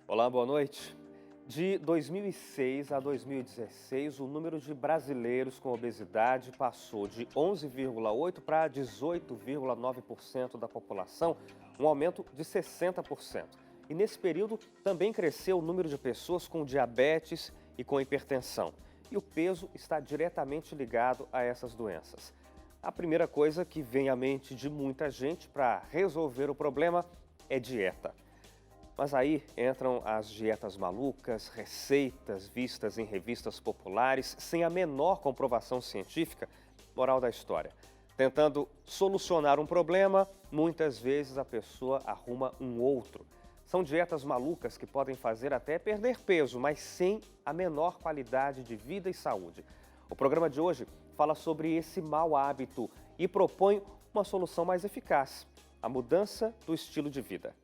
Olá, boa noite. De 2006 a 2016, o número de brasileiros com obesidade passou de 11,8% para 18,9% da população, um aumento de 60%. E nesse período também cresceu o número de pessoas com diabetes e com hipertensão. E o peso está diretamente ligado a essas doenças. A primeira coisa que vem à mente de muita gente para resolver o problema é dieta. Mas aí entram as dietas malucas, receitas vistas em revistas populares, sem a menor comprovação científica. Moral da história: tentando solucionar um problema, muitas vezes a pessoa arruma um outro. São dietas malucas que podem fazer até perder peso, mas sem a menor qualidade de vida e saúde. O programa de hoje fala sobre esse mau hábito e propõe uma solução mais eficaz: a mudança do estilo de vida.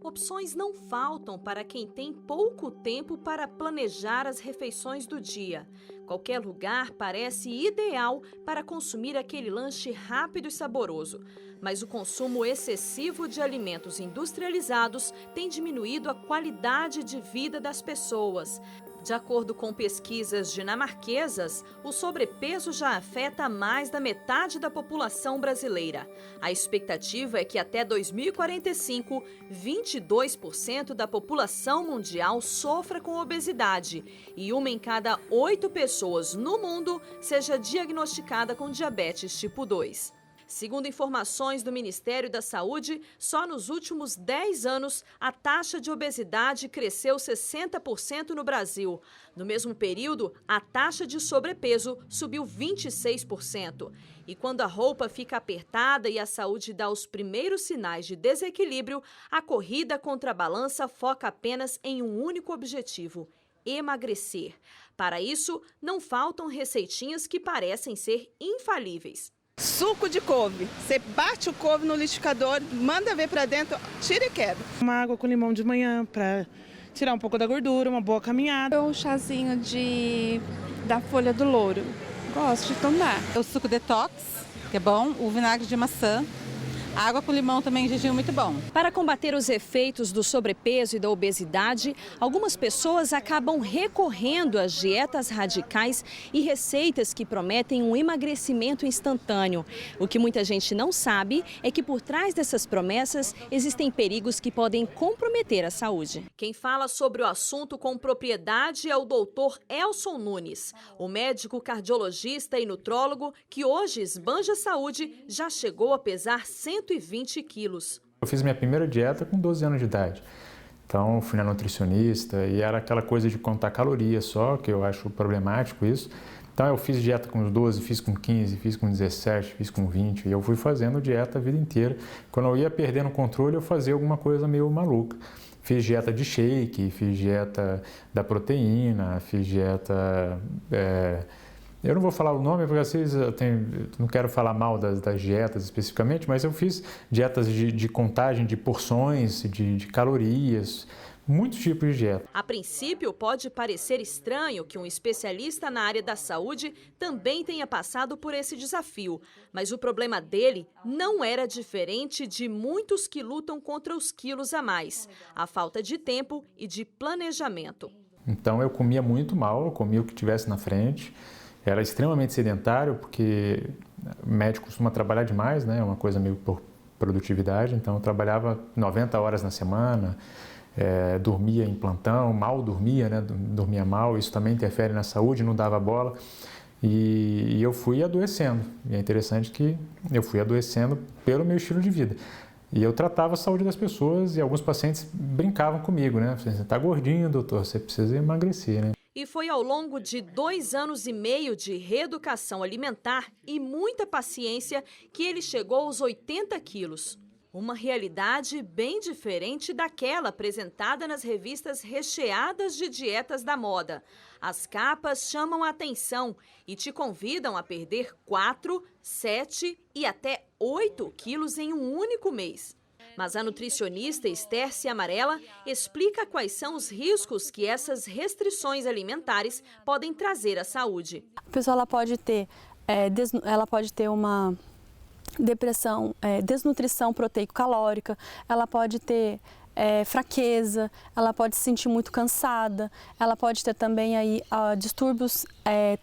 Opções não faltam para quem tem pouco tempo para planejar as refeições do dia. Qualquer lugar parece ideal para consumir aquele lanche rápido e saboroso. Mas o consumo excessivo de alimentos industrializados tem diminuído a qualidade de vida das pessoas. De acordo com pesquisas dinamarquesas, o sobrepeso já afeta mais da metade da população brasileira. A expectativa é que até 2045, 22% da população mundial sofra com obesidade e 1 em cada 8 pessoas no mundo seja diagnosticada com diabetes tipo 2. Segundo informações do Ministério da Saúde, só nos últimos 10 anos a taxa de obesidade cresceu 60% no Brasil. No mesmo período, a taxa de sobrepeso subiu 26%. E quando a roupa fica apertada e a saúde dá os primeiros sinais de desequilíbrio, a corrida contra a balança foca apenas em um único objetivo: emagrecer. Para isso, não faltam receitinhas que parecem ser infalíveis. Suco de couve. Você bate o couve no liquidificador, manda ver para dentro, tira e quebra. Uma água com limão de manhã para tirar um pouco da gordura, uma boa caminhada. Um chazinho da folha do louro. Gosto de tomar. O suco detox, que é bom, o vinagre de maçã. Água com limão também em jejum muito bom. Para combater os efeitos do sobrepeso e da obesidade, algumas pessoas acabam recorrendo às dietas radicais e receitas que prometem um emagrecimento instantâneo. O que muita gente não sabe é que por trás dessas promessas existem perigos que podem comprometer a saúde. Quem fala sobre o assunto com propriedade é o doutor Elson Nunes, o médico cardiologista e nutrólogo que hoje esbanja saúde, já chegou a pesar 120 quilos. Eu fiz minha primeira dieta com 12 anos de idade. Então, fui na nutricionista e era aquela coisa de contar calorias só, que eu acho problemático isso. Então, eu fiz dieta com 12, fiz com 15, fiz com 17, fiz com 20. E eu fui fazendo dieta a vida inteira. Quando eu ia perdendo o controle, eu fazia alguma coisa meio maluca. Fiz dieta de shake, fiz dieta da proteína, fiz dieta... Eu não vou falar o nome porque vocês não quero falar mal das dietas especificamente, mas eu fiz dietas de contagem de porções, de calorias, muitos tipos de dieta. A princípio, pode parecer estranho que um especialista na área da saúde também tenha passado por esse desafio, mas o problema dele não era diferente de muitos que lutam contra os quilos a mais: a falta de tempo e de planejamento. Então eu comia muito mal, eu comia o que tivesse na frente. Era extremamente sedentário, porque o médico costuma trabalhar demais, né? É uma coisa meio por produtividade. Então, eu trabalhava 90 horas na semana, dormia em plantão, mal dormia, né? Dormia mal, isso também interfere na saúde, não dava bola. E eu fui adoecendo. E é interessante que eu fui adoecendo pelo meu estilo de vida. E eu tratava a saúde das pessoas e alguns pacientes brincavam comigo, né? Você está gordinho, doutor, você precisa emagrecer, né? E foi ao longo de 2 anos e meio de reeducação alimentar e muita paciência que ele chegou aos 80 quilos. Uma realidade bem diferente daquela apresentada nas revistas recheadas de dietas da moda. As capas chamam a atenção e te convidam a perder 4, 7 e até 8 quilos em um único mês. Mas a nutricionista Estércia Amarela explica quais são os riscos que essas restrições alimentares podem trazer à saúde. A pessoa ela pode ter uma depressão, desnutrição proteico-calórica, ela pode ter fraqueza, ela pode se sentir muito cansada, ela pode ter também aí distúrbios,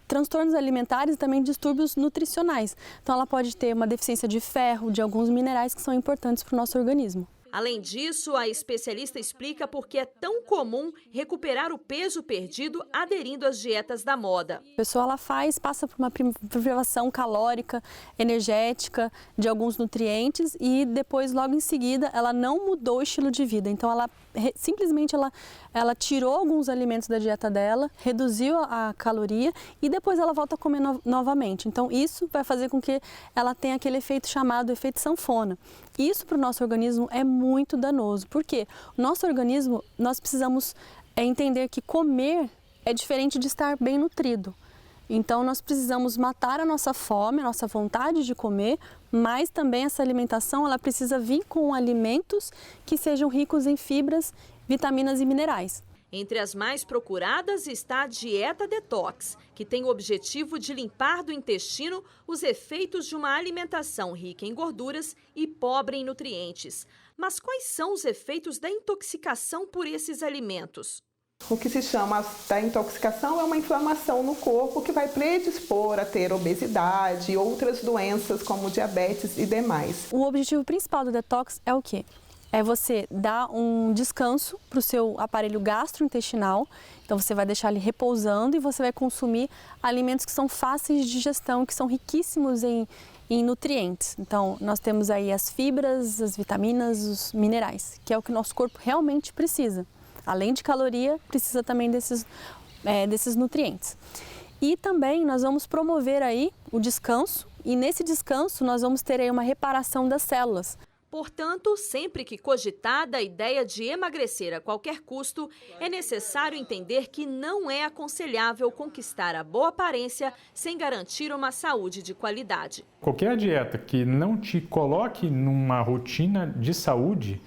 transtornos alimentares e também distúrbios nutricionais. Então ela pode ter uma deficiência de ferro, de alguns minerais que são importantes para o nosso organismo. Além disso, a especialista explica por que é tão comum recuperar o peso perdido aderindo às dietas da moda. A pessoa passa por uma privação calórica, energética, de alguns nutrientes e depois, logo em seguida, ela não mudou o estilo de vida. Então, simplesmente ela tirou alguns alimentos da dieta dela, reduziu a caloria e depois ela volta a comer novamente. Então, isso vai fazer com que ela tenha aquele efeito chamado efeito sanfona. Isso para o nosso organismo é muito danoso, porque o nosso organismo, nós precisamos entender que comer é diferente de estar bem nutrido. Então, nós precisamos matar a nossa fome, a nossa vontade de comer, mas também essa alimentação ela precisa vir com alimentos que sejam ricos em fibras, vitaminas e minerais. Entre as mais procuradas está a dieta detox, que tem o objetivo de limpar do intestino os efeitos de uma alimentação rica em gorduras e pobre em nutrientes. Mas quais são os efeitos da intoxicação por esses alimentos? O que se chama da intoxicação é uma inflamação no corpo que vai predispor a ter obesidade e outras doenças como diabetes e demais. O objetivo principal do detox é o quê? É você dar um descanso para o seu aparelho gastrointestinal, então você vai deixar ele repousando e você vai consumir alimentos que são fáceis de digestão, que são riquíssimos em nutrientes. Então, nós temos aí as fibras, as vitaminas, os minerais, que é o que o nosso corpo realmente precisa. Além de caloria, precisa também desses nutrientes. E também nós vamos promover aí o descanso e nesse descanso nós vamos ter aí uma reparação das células. Portanto, sempre que cogitada a ideia de emagrecer a qualquer custo, é necessário entender que não é aconselhável conquistar a boa aparência sem garantir uma saúde de qualidade. Qualquer dieta que não te coloque numa rotina de saúde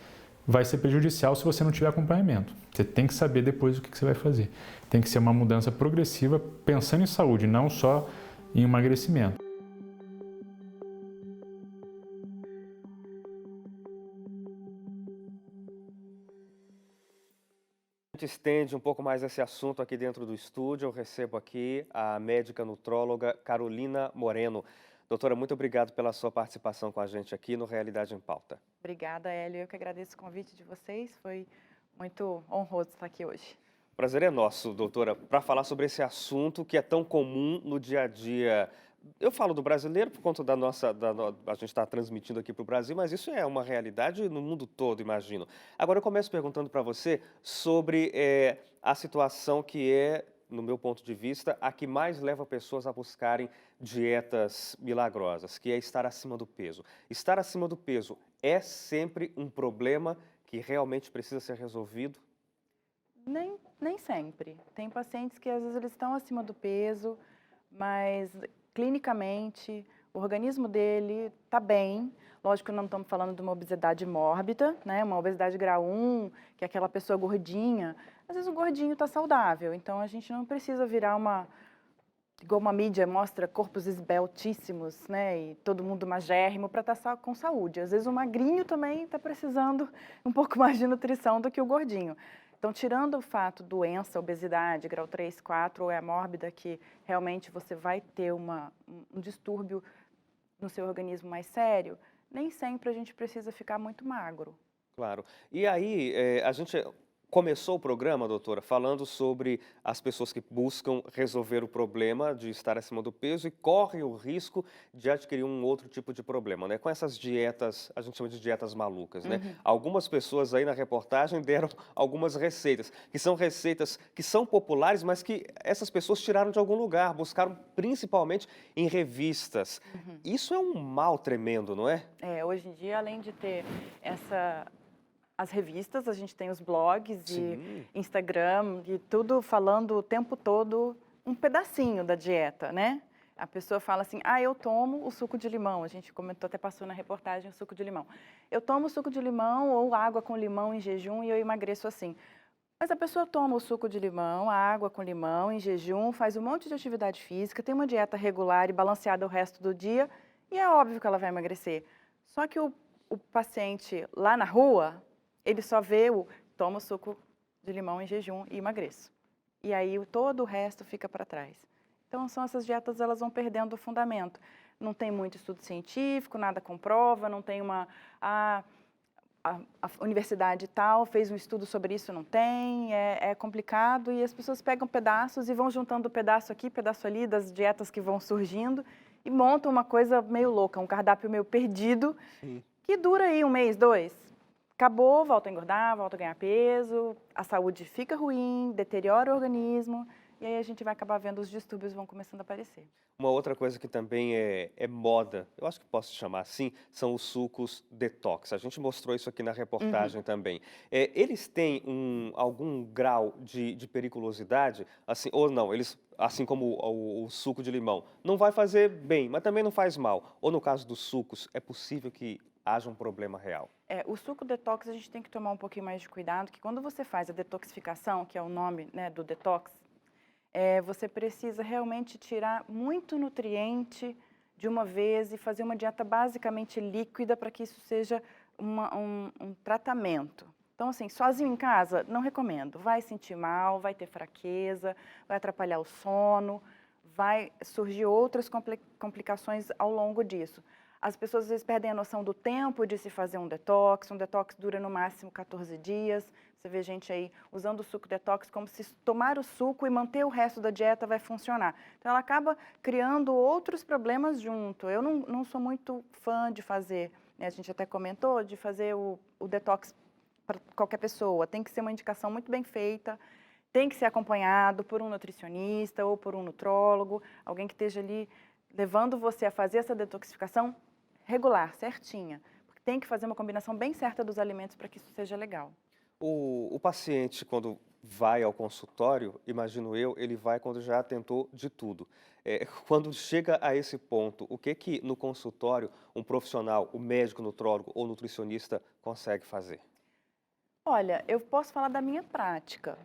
vai ser prejudicial se você não tiver acompanhamento. Você tem que saber depois o que você vai fazer. Tem que ser uma mudança progressiva pensando em saúde, não só em emagrecimento. A gente estende um pouco mais esse assunto aqui dentro do estúdio. Eu recebo aqui a médica nutróloga Carolina Moreno. Doutora, muito obrigado pela sua participação com a gente aqui no Realidade em Pauta. Obrigada, Hélio. Eu que agradeço o convite de vocês. Foi muito honroso estar aqui hoje. O prazer é nosso, doutora, para falar sobre esse assunto que é tão comum no dia a dia. Eu falo do brasileiro por conta a gente está transmitindo aqui para o Brasil, mas isso é uma realidade no mundo todo, imagino. Agora eu começo perguntando para você sobre a situação que é, no meu ponto de vista, a que mais leva pessoas a buscarem dietas milagrosas, que é estar acima do peso. Estar acima do peso é sempre um problema que realmente precisa ser resolvido? Nem sempre. Tem pacientes que às vezes eles estão acima do peso, mas clinicamente o organismo dele está bem. Lógico que não estamos falando de uma obesidade mórbida, né? Uma obesidade grau 1, que é aquela pessoa gordinha. Às vezes o gordinho está saudável, então a gente não precisa virar igual uma mídia mostra corpos esbeltíssimos, né? E todo mundo magérrimo para estar com saúde. Às vezes o magrinho também está precisando um pouco mais de nutrição do que o gordinho. Então, tirando o fato doença, obesidade, grau 3, 4, ou é mórbida, que realmente você vai ter um distúrbio no seu organismo mais sério, nem sempre a gente precisa ficar muito magro. Claro. E aí, a gente começou o programa, doutora, falando sobre as pessoas que buscam resolver o problema de estar acima do peso e correm o risco de adquirir um outro tipo de problema, né? Com essas dietas, a gente chama de dietas malucas, né? Algumas pessoas aí na reportagem deram algumas receitas, que são receitas que são populares, mas que essas pessoas tiraram de algum lugar, buscaram principalmente em revistas. Isso é um mal tremendo, não é? Hoje em dia, além de ter as revistas, a gente tem os blogs e Instagram e tudo falando o tempo todo um pedacinho da dieta, né? A pessoa fala assim, eu tomo o suco de limão. A gente comentou, até passou na reportagem o suco de limão. Eu tomo suco de limão ou água com limão em jejum e eu emagreço assim. Mas a pessoa toma o suco de limão, a água com limão em jejum, faz um monte de atividade física, tem uma dieta regular e balanceada o resto do dia e é óbvio que ela vai emagrecer. Só que o paciente lá na rua Ele só vê toma suco de limão em jejum e emagreço. E aí todo o resto fica para trás. Então, são essas dietas, elas vão perdendo o fundamento. Não tem muito estudo científico, nada comprova, não tem a universidade tal fez um estudo sobre isso, não tem, é complicado e as pessoas pegam pedaços e vão juntando pedaço aqui, pedaço ali das dietas que vão surgindo e montam uma coisa meio louca, um cardápio meio perdido, que dura aí 1 mês, 2. Acabou, volta a engordar, volta a ganhar peso, a saúde fica ruim, deteriora o organismo e aí a gente vai acabar vendo os distúrbios vão começando a aparecer. Uma outra coisa que também é moda, eu acho que posso chamar assim, são os sucos detox. A gente mostrou isso aqui na reportagem também. Eles têm algum grau de periculosidade, assim, ou não? Eles, assim como o suco de limão, não vai fazer bem, mas também não faz mal. Ou no caso dos sucos, é possível que haja um problema real? O suco detox a gente tem que tomar um pouquinho mais de cuidado, que quando você faz a detoxificação, que é o nome, né, do detox, você precisa realmente tirar muito nutriente de uma vez e fazer uma dieta basicamente líquida para que isso seja um tratamento. Então, assim, sozinho em casa, não recomendo. Vai sentir mal, vai ter fraqueza, vai atrapalhar o sono, vai surgir outras complicações ao longo disso. As pessoas às vezes perdem a noção do tempo de se fazer um detox dura no máximo 14 dias. Você vê gente aí usando o suco detox como se tomar o suco e manter o resto da dieta vai funcionar. Então, ela acaba criando outros problemas junto. Eu não sou muito fã de fazer, né, a gente até comentou, de fazer o detox para qualquer pessoa. Tem que ser uma indicação muito bem feita, tem que ser acompanhado por um nutricionista ou por um nutrólogo, alguém que esteja ali levando você a fazer essa detoxificação regular, certinha. Porque tem que fazer uma combinação bem certa dos alimentos para que isso seja legal. O paciente, quando vai ao consultório, imagino eu, ele vai quando já tentou de tudo. Quando chega a esse ponto, o que no consultório um profissional, o médico, nutrólogo ou nutricionista consegue fazer? Olha, eu posso falar da minha prática.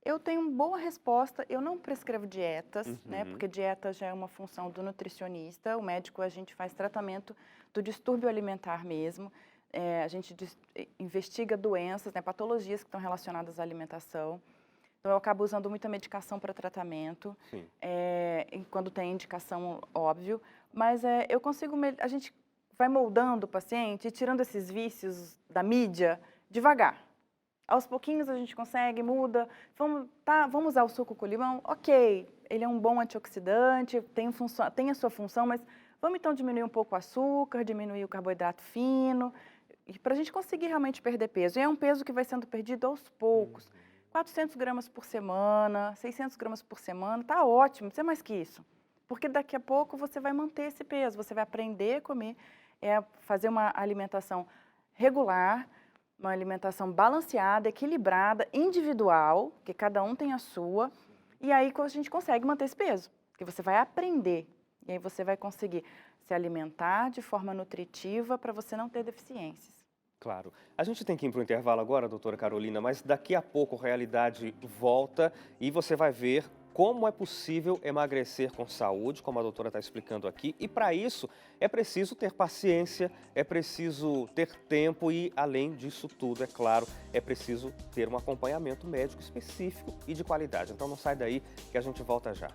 Eu tenho uma boa resposta, eu não prescrevo dietas, né, porque dieta já é uma função do nutricionista, o médico a gente faz tratamento do distúrbio alimentar mesmo, a gente investiga doenças, né, patologias que estão relacionadas à alimentação, então eu acabo usando muita medicação para tratamento, quando tem indicação, óbvio, mas eu consigo, a gente vai moldando o paciente e tirando esses vícios da mídia devagar. Aos pouquinhos a gente consegue, muda, vamos usar o suco com limão? Ok, ele é um bom antioxidante, tem a sua função, mas vamos então diminuir um pouco o açúcar, diminuir o carboidrato fino, para a gente conseguir realmente perder peso. E é um peso que vai sendo perdido aos poucos. 400 gramas por semana, 600 gramas por semana, tá ótimo, não precisa mais que isso. Porque daqui a pouco você vai manter esse peso, você vai aprender a comer, fazer uma alimentação regular, uma alimentação balanceada, equilibrada, individual, que cada um tem a sua, e aí a gente consegue manter esse peso, que você vai aprender, e aí você vai conseguir se alimentar de forma nutritiva para você não ter deficiências. Claro. A gente tem que ir para o intervalo agora, doutora Carolina, mas daqui a pouco a realidade volta e você vai ver como é possível emagrecer com saúde, como a doutora está explicando aqui. E para isso é preciso ter paciência, é preciso ter tempo e, além disso tudo, é claro, é preciso ter um acompanhamento médico específico e de qualidade. Então não sai daí que a gente volta já.